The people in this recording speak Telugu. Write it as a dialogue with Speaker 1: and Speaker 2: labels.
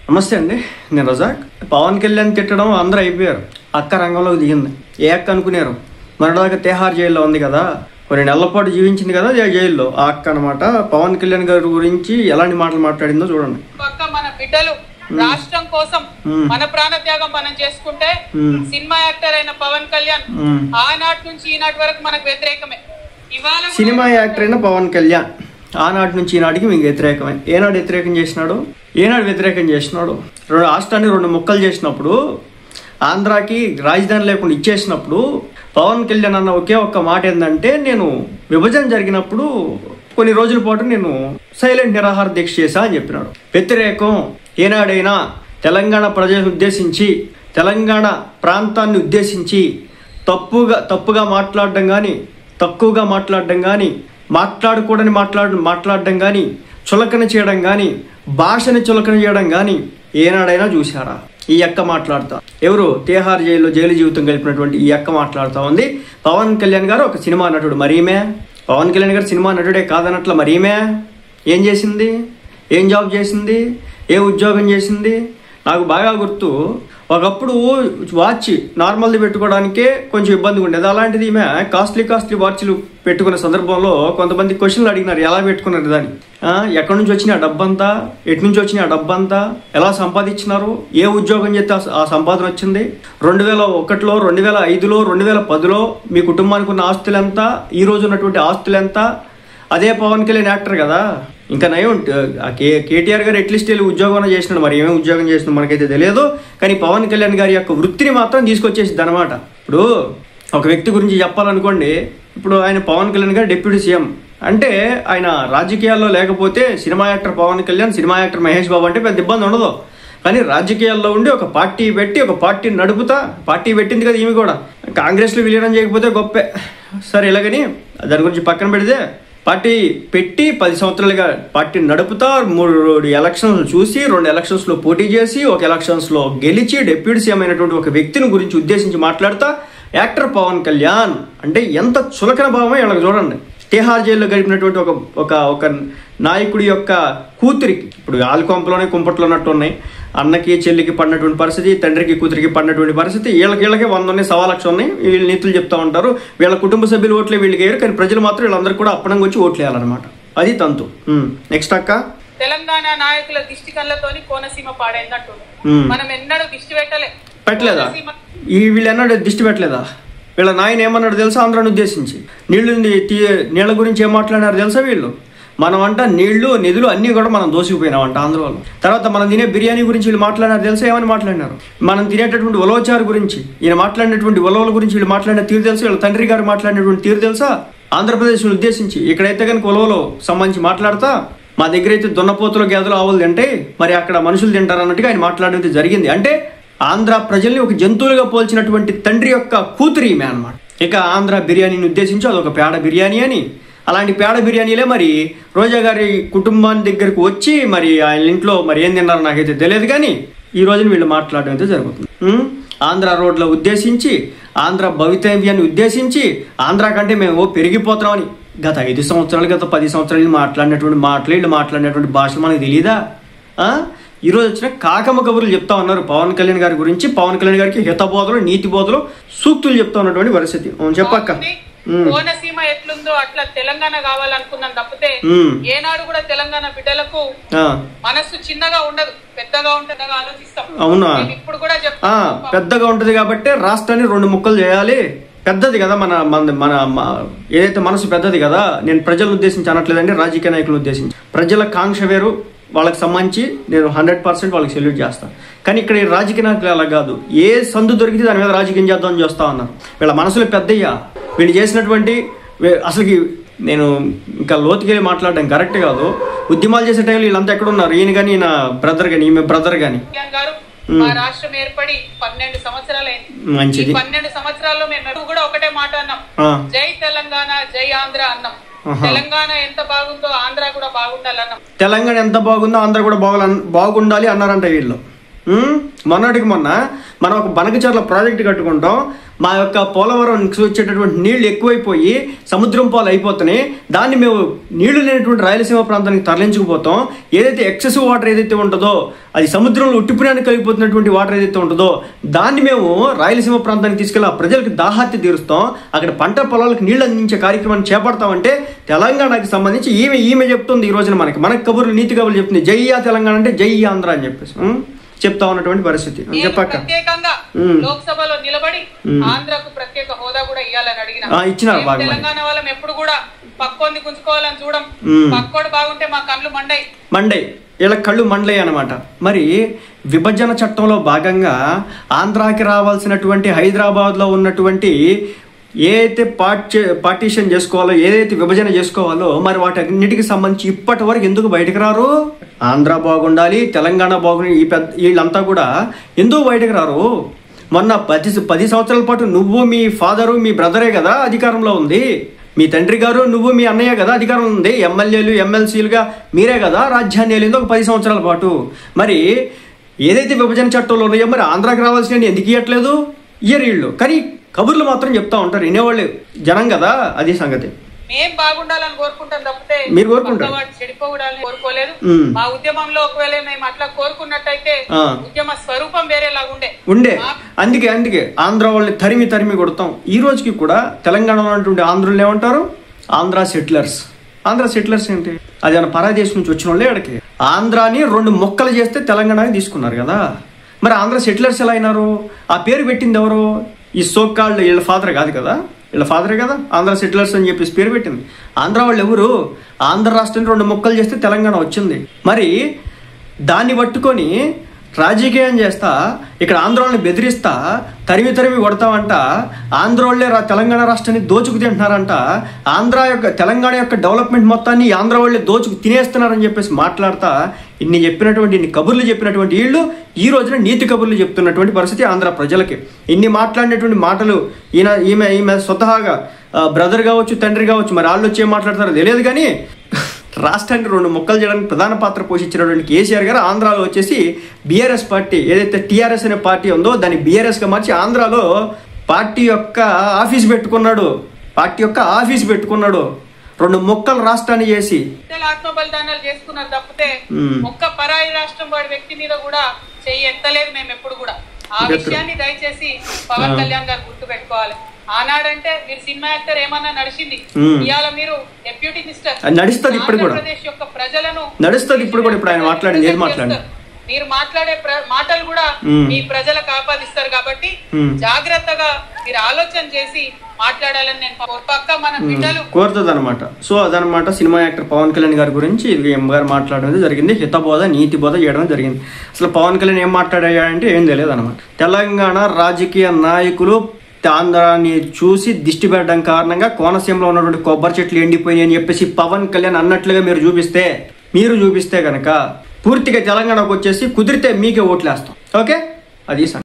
Speaker 1: నమస్తే అండి, నేను రజాక్. పవన్ కళ్యాణ్ తిట్టడం అందరూ అయిపోయారు. అక్క రంగంలోకి దిగింది. ఏ అక్క అనుకున్నారు? మరొక తిహార్ జైల్లో ఉంది కదా, కొన్ని నెలల పాటు జీవించింది కదా జైల్లో. ఆ అక్క అనమాట పవన్ కళ్యాణ్ గారి గురించి ఎలాంటి మాటలు మాట్లాడిందో చూడండి.
Speaker 2: మన బిడ్డలు రాష్ట్రం కోసం మన ప్రాణ త్యాగం మనం చేసుకుంటే సినిమా యాక్టర్ అయిన పవన్ కళ్యాణ్ ఆనాటి నుంచి ఈనాటి వరకు మనకు వ్యతిరేకమే.
Speaker 1: సినిమా యాక్టర్ అయిన పవన్ కళ్యాణ్ ఆనాటి నుంచి ఈనాటికి మీకు వ్యతిరేకమే. ఏనాడు వ్యతిరేకం చేసినాడు? రాష్ట్రాన్ని 2 ముక్కలు చేసినప్పుడు, ఆంధ్రాకి రాజధాని లేకుండా ఇచ్చేసినప్పుడు పవన్ కళ్యాణ్ అన్న ఒకే ఒక్క మాట ఏంటంటే, నేను విభజన జరిగినప్పుడు కొన్ని రోజుల పాటు నేను సైలెంట్ నిరాహార దీక్ష చేశా అని చెప్పినాడు. వ్యతిరేకం ఏనాడైనా తెలంగాణ ప్రజలను ఉద్దేశించి, తెలంగాణ ప్రాంతాన్ని ఉద్దేశించి తప్పుగా మాట్లాడడం కానీ, తక్కువగా మాట్లాడడం కానీ, మాట్లాడకూడని మాట్లాడడం కానీ, చులకన చేయడం కానీ, భాషని చులకన చేయడం కానీ ఏనాడైనా చూశారా? ఈ అక్క మాట్లాడుతా, ఎవరు తిహార్ జైలు జీవితం గడిపినటువంటి ఈ అక్క మాట్లాడుతూ ఉంది. పవన్ కళ్యాణ్ గారు ఒక సినిమా నటుడు, మరీమే పవన్ కళ్యాణ్ గారు సినిమా నటుడే కాదనట్ల, మరీమే ఏం చేసింది? ఏం జాబ్ చేసింది? ఏ ఉద్యోగం చేసింది? నాకు బాగా గుర్తు, ఒకప్పుడు వాచ్ నార్మల్ది పెట్టుకోవడానికే కొంచెం ఇబ్బందిగా ఉండేది. అలాంటిది ఈమె కాస్ట్లీ వాచ్లు పెట్టుకునే సందర్భంలో కొంతమంది క్వశ్చన్లు అడిగినారు, ఎలా పెట్టుకున్నారు దాన్ని, ఎక్కడి నుంచి వచ్చిన ఆ డబ్బంతా, ఎటు నుంచి వచ్చిన ఆ డబ్బంతా, ఎలా సంపాదించినారు, ఏ ఉద్యోగం చేస్తే ఆ సంపాదన వచ్చింది, 2001లో, 2005లో, 2010లో మీ కుటుంబానికి ఉన్న ఆస్తులు ఎంత, ఈ రోజు ఉన్నటువంటి ఆస్తులు ఎంత? అదే పవన్ కళ్యాణ్ యాక్టర్ కదా, ఇంకా నయం. కేటీఆర్ గారు అట్లీస్ట్ వెళ్ళి ఉద్యోగం చేసినాడు, మరి ఏమేమి ఉద్యోగం చేసినా మనకైతే తెలియదు. కానీ పవన్ కళ్యాణ్ గారి యొక్క వృత్తిని మాత్రం తీసుకొచ్చేసింది అనమాట. ఇప్పుడు ఒక వ్యక్తి గురించి చెప్పాలనుకోండి, ఇప్పుడు ఆయన పవన్ కళ్యాణ్ గారు డిప్యూటీ సీఎం అంటే, ఆయన రాజకీయాల్లో లేకపోతే cinema actor Pawan Kalyan, cinema actor Mahesh Babu అంటే పెద్ద ఇబ్బంది ఉండదు. కానీ రాజకీయాల్లో ఉండి ఒక పార్టీ పెట్టి, ఒక పార్టీని నడుపుతా, పార్టీ పెట్టింది కదా ఈమె కూడా, కాంగ్రెస్లో విలీనం చేయకపోతే గొప్పే. సరే, ఇలాగని దాని గురించి పక్కన పెడితే, పార్టీ పెట్టి 10 సంవత్సరాలుగా పార్టీని నడుపుతా, 3 ఎలక్షన్స్ చూసి, 2 ఎలక్షన్స్లో పోటీ చేసి, 1 ఎలక్షన్స్లో గెలిచి డిప్యూటీ సీఎం అయినటువంటి ఒక వ్యక్తిని గురించి ఉద్దేశించి మాట్లాడుతా యాక్టర్ పవన్ కళ్యాణ్ అంటే ఎంత చులకన భావమో ఇలా చూడండి. తిహార్ జైల్లో గడిపినటువంటి ఒక నాయకుడి యొక్క కూతురికి, ఇప్పుడు ఆలుకొంపలోనే కుంపట్లో ఉన్నట్టు ఉన్నాయి, అన్నకి చెల్లికి పడినటువంటి పరిస్థితి, తండ్రికి కూతురికి పడినటువంటి పరిస్థితి, వీళ్ళకి 100 ఉన్నాయి, 1,00,000 ఉన్నాయి. వీళ్ళు నీతులు చెప్తా ఉంటారు, వీళ్ళ కుటుంబ సభ్యులు ఓట్లే వీళ్ళకి వేయరు, కానీ ప్రజలు మాత్రం వీళ్ళందరూ కూడా అప్పనంగా వచ్చి ఓట్లు వేయాలన్నమాట. అది తంతు. నెక్స్ట్ అక్క,
Speaker 2: తెలంగాణ నాయకుల దిష్టి కళ్ళతోని కోనసీమ పాడైందంటు మనం ఎన్నడూ దిష్టి
Speaker 1: పెట్టలేదా? వీళ్ళు ఎన్నడూ దిష్టి పెట్టలేదా? వీళ్ళ నాయన ఏమన్నాడు తెలుసా? ఆంధ్రాను ఉద్దేశించి నీళ్ళ గురించి ఏం మాట్లాడినారు తెలుసా? వీళ్ళు మనం అంట నీళ్లు, నిధులు అన్నీ కూడా మనం దోసిపోయినామంట ఆంధ్ర వాళ్ళు. తర్వాత మనం తినే బిర్యానీ గురించి వీళ్ళు మాట్లాడినారు తెలుసా? ఏమని మాట్లాడినారు? మనం తినేటటువంటి ఉలవచారు గురించి, ఈయన మాట్లాడినటువంటి ఉలవల గురించి వీళ్ళు మాట్లాడిన తీరు తెలుసా? వీళ్ళ తండ్రి గారు మాట్లాడినటువంటి తీరు తెలుసా? ఆంధ్రప్రదేశ్ను ఉద్దేశించి ఇక్కడైతే కనుక ఉలవలో సంబంధించి మాట్లాడతా, మా దగ్గర అయితే దున్నపోతులు, గేదెలు, ఆవులు తింటాయి, మరి అక్కడ మనుషులు తింటారు అన్నట్టుగా ఆయన మాట్లాడేది జరిగింది. అంటే ఆంధ్ర ప్రజల్ని ఒక జంతువులుగా పోల్చినటువంటి తండ్రి యొక్క కూతురు ఈమె అనమాట. ఇక ఆంధ్ర బిర్యానీని ఉద్దేశించి అదొక పేడ బిర్యానీ అని, అలాంటి పేడ బిర్యానీలే మరి రోజా గారి కుటుంబాన్ని దగ్గరకు వచ్చి మరి ఆయన ఇంట్లో మరి ఏం తిన్నారో నాకైతే తెలియదు, కానీ ఈ రోజున వీళ్ళు మాట్లాడడం అయితే జరుగుతుంది. ఆంధ్ర రోడ్ల ఉద్దేశించి, ఆంధ్ర భవితవ్యాన్ని ఉద్దేశించి, ఆంధ్ర కంటే మేము పెరిగిపోతున్నామని గత 5 సంవత్సరాలు, గత 10 సంవత్సరాలు మాట్లాడినటువంటి భాషలు మనకు తెలియదా? ఈరోజు వచ్చిన కాకమ్మ కబుర్లు చెప్తా ఉన్నారు పవన్ కళ్యాణ్ గారి గురించి. పవన్ కళ్యాణ్ గారికి హితబోధలు, నీతి బోధలు, సూక్తులు చెప్తా ఉన్నటువంటి పరిస్థితి. చెప్పక్క,
Speaker 2: కోనసీమ ఎట్లుందో అట్లా తెలంగాణ కావాలనుకున్నాం తప్పితే ఏనాడు కూడా తెలంగాణ బిడ్డలకు మనస్సు చిన్నగా ఉండదు, పెద్దగా ఉంటుందిగా ఆలోచిస్తాం.
Speaker 1: అవునా?
Speaker 2: ఇప్పుడు కూడా
Speaker 1: పెద్దగా ఉంటది కాబట్టి రాష్ట్రాన్ని 2 ముక్కలు చేయాలి. పెద్దది కదా మన ఏదైతే మనసు పెద్దది కదా. నేను ప్రజలను ఉద్దేశించి అనట్లేదండి, రాజకీయ నాయకులను ఉద్దేశించి. ప్రజల కాంక్ష వేరు, వాళ్ళకి సంబంధించి నేను 100% వాళ్ళకి సెల్యూట్ చేస్తాను. కానీ ఇక్కడ రాజకీయ నాయకులు అలా కాదు, ఏ సందు దొరికితే దాని మీద రాజకీయం చేద్దామని చేస్తా ఉన్నారు. వీళ్ళ మనసులో పెద్దయ్యా వీళ్ళు చేసినటువంటి, అసలుకి నేను ఇంకా లోతుకెళ్ళి మాట్లాడడం కరెక్ట్ కాదు. ఉద్యమాలు చేసే టైంలో వీళ్ళంతా ఎక్కడ ఉన్నారు? ఈయన కానీ, ఈయన బ్రదర్ కానీ, ఈమె బ్రదర్ కానీ.
Speaker 2: మా రాష్ట్రం ఏర్పడి 12 సంవత్సరాలైంది. మంచిది. 12 సంవత్సరాల్లో మేము కూడా ఒకటే మాట అన్నాం, జై తెలంగాణ, జై ఆంధ్ర అన్నాం. తెలంగాణ ఎంత బాగుందో ఆంధ్ర కూడా బాగుండాలన్నాం.
Speaker 1: తెలంగాణ ఎంత బాగుందో ఆంధ్ర కూడా బాగుండాలి అన్నారంట వీళ్ళు. మొన్నటికి మొన్న మనం ఒక బనకచర్ల ప్రాజెక్ట్ కట్టుకుంటాం, మా యొక్క పోలవరం వచ్చేటటువంటి నీళ్లు ఎక్కువైపోయి సముద్రం పాలు అయిపోతున్నాయి, దాన్ని మేము నీళ్లు లేనటువంటి రాయలసీమ ప్రాంతానికి తరలించుకుపోతాం. ఏదైతే ఎక్సెసివ్ వాటర్ ఏదైతే ఉంటుందో, అది సముద్రంలో ఉట్టిపురానికి కలిగిపోతున్నటువంటి వాటర్ ఏదైతే ఉంటుందో దాన్ని మేము రాయలసీమ ప్రాంతానికి తీసుకెళ్ళి ఆ ప్రజలకు దాహార్తి తీరుస్తాం, అక్కడ పంట పొలాలకు నీళ్లు అందించే కార్యక్రమాన్ని చేపడతామంటే తెలంగాణకి సంబంధించి ఈమె చెప్తుంది. ఈ రోజున మనకి కబుర్లు నీతి కబుర్లు చెప్తుంది. జై తెలంగాణ అంటే జై ఆంధ్ర అని చెప్పేసి చెప్తా ఉన్నటువంటి పరిస్థితి.
Speaker 2: ప్రత్యేకంగా లోక్సభలో నిలబడి ఆంధ్రకు ప్రత్యేక హోదా కూడా ఇవ్వాలని అడిగిన
Speaker 1: ఇచ్చినారు.
Speaker 2: తెలంగాణ వాళ్ళం ఎప్పుడు కూడా పక్కోని గుంజుకోవాలని చూడం. పక్కోడు బాగుంటే మా కళ్ళు మండై ఇలా కళ్ళు మండలే అనమాట. మరి విభజన చట్టంలో భాగంగా ఆంధ్రాకి రావాల్సినటువంటి హైదరాబాద్లో ఉన్నటువంటి ఏదైతే పార్టీషన్ చేసుకోవాలో, ఏదైతే విభజన చేసుకోవాలో, మరి వాటి అన్నిటికి సంబంధించి ఇప్పటి వరకు ఎందుకు బయటకు రారు? ఆంధ్ర బాగుండాలి, తెలంగాణ బాగుండాలి, వీళ్ళంతా కూడా ఎందుకు బయటకు రారు? మొన్న 10 సంవత్సరాల పాటు నువ్వు, మీ ఫాదరు, మీ బ్రదరే కదా అధికారంలో ఉంది, మీ తండ్రి గారు, నువ్వు, మీ అన్నయ్య కదా అధికారం ఉంది, ఎమ్మెల్యేలు ఎమ్మెల్సీలుగా మీరే కదా రాజ్యాన్ని వెళ్ళింది ఒక 10 సంవత్సరాల పాటు. మరి ఏదైతే విభజన చట్టంలో ఉన్నాయో మరి ఆంధ్రాకి రావాల్సిన ఎందుకు ఇవ్వట్లేదు? ఇయ్యరు. కానీ కబుర్లు మాత్రం చెప్తా ఉంటారు, వినేవాళ్ళు జనం కదా, అది సంగతి. మేం బాగుండాలని కోరుకుంటాం తప్పితే
Speaker 1: మీరు కోరుకుంటారు
Speaker 2: చెడిపోవడాలని కోరుకోలేదు. మా ఉద్యమంలో ఒకవేళ మేము అట్లా కోరుకున్నట్టయితే ఉద్యమ స్వరూపం వేరేలాగా ఉండే.
Speaker 1: అందుకే ఆంధ్ర వాళ్ళని తరిమి కొడతాం. ఈ రోజుకి కూడా తెలంగాణలో ఉన్నటువంటి ఆంధ్రులు ఏమంటారు? ఆంధ్ర సెటిలర్స్ ఏంటి? అది మన పరాదేశం నుంచి వచ్చిన వాళ్ళే అక్కడికి ఆంధ్రాని 2 ముక్కలు చేస్తే తెలంగాణకి తీసుకున్నారు కదా. మరి ఆంధ్ర సెటిలర్స్ ఎలా అయినారు? ఆ పేరు పెట్టింది ఎవరు? ఈ సోకాళ్ళు వీళ్ళ ఫాదరే కదా ఆంధ్ర సెటిలర్స్ అని చెప్పేసి పేరు పెట్టింది. ఆంధ్ర వాళ్ళు ఎవరు? ఆంధ్ర రాష్ట్రాన్ని 2 ముక్కలు చేస్తే తెలంగాణ వచ్చింది. మరి దాన్ని పట్టుకొని రాజకీయం చేస్తా, ఇక్కడ ఆంధ్రోళ్ళని బెదిరిస్తా, తరిమి కొడతామంట. ఆంధ్రోళ్ళే తెలంగాణ రాష్ట్రాన్ని దోచుకు తింటున్నారంట. తెలంగాణ యొక్క డెవలప్మెంట్ మొత్తాన్ని ఆంధ్ర వాళ్ళే దోచుకు తినేస్తున్నారని చెప్పేసి మాట్లాడతా ఇన్ని కబుర్లు చెప్పినటువంటి వీళ్ళు ఈ రోజున నీతి కబుర్లు చెప్తున్నటువంటి పరిస్థితి ఆంధ్ర ప్రజలకి. ఇన్ని మాట్లాడినటువంటి మాటలు ఈమె స్వతహాగా బ్రదర్ కావచ్చు, తండ్రి కావచ్చు, మరి వాళ్ళు వచ్చి ఏం మాట్లాడతారో తెలియదు. కానీ రాష్ట్రాన్ని 2 ముక్కలు చేయడానికి ప్రధాన పాత్ర పోషించినటువంటి కేసీఆర్ గారు ఆంధ్రాలో వచ్చేసి బీఆర్ఎస్ పార్టీ, ఏదైతే టీఆర్ఎస్ అనే పార్టీ ఉందో దాన్ని బీఆర్ఎస్గా మార్చి ఆంధ్రాలో పార్టీ యొక్క ఆఫీస్ పెట్టుకున్నాడు. 2 ముక్కలు రాష్ట్రాన్ని చేసి
Speaker 2: ఆత్మ బలిదానాలు చేసుకున్నారు తప్పితే ఒక్క పరాయి రాష్ట్రం వాడి వ్యక్తి మీద కూడా చెయ్యి ఎత్తలేదు మేము ఎప్పుడు కూడా. ఆ విషయాన్ని దయచేసి పవన్ కళ్యాణ్ గారు గుర్తు పెట్టుకోవాలి. ఆనాడంటే మీరు సినిమా యాక్టర్ ఏమన్నా నడిచింది, ఇవాళ మీరు డిప్యూటీ మినిస్టర్
Speaker 1: నడుస్తుంది. ఇప్పుడు కూడా
Speaker 2: ఆంధ్రప్రదేశ్ యొక్క ప్రజలను
Speaker 1: నడుస్తుంది. ఇప్పుడు ఆయన మాట్లాడింది ఏది మాట్లాడారు?
Speaker 2: మీరు మాట్లాడే మాటలు కూడా మీ ప్రజలకు ఆపాదిస్తారు. కాబట్టి జాగ్రత్తగా మీరు ఆలోచన చేసి మాట్లాడాలని నేను పక్క మన బిడ్డలు
Speaker 1: కోరుతుంది అనమాట. సో అదనమాట సినిమా యాక్టర్ పవన్ కళ్యాణ్ గారి గురించి గారు మాట్లాడడం జరిగింది. హితబోధ నీతి బోధ చేయడం జరిగింది. అసలు పవన్ కళ్యాణ్ ఏం మాట్లాడాడంటే ఏం తెలియదు అనమాట. తెలంగాణ రాజకీయ నాయకులు ఆంధ్రాన్ని చూసి దిష్టి పెట్టడం కారణంగా కోనసీమలో ఉన్నటువంటి కొబ్బరి చెట్లు ఎండిపోయినాయి అని చెప్పేసి పవన్ కళ్యాణ్ అన్నట్లుగా మీరు చూపిస్తే కనుక పూర్తిగా తెలంగాణకు వచ్చేసి కుదిరితే మీకే ఓట్లేస్తాం. ఓకే, అది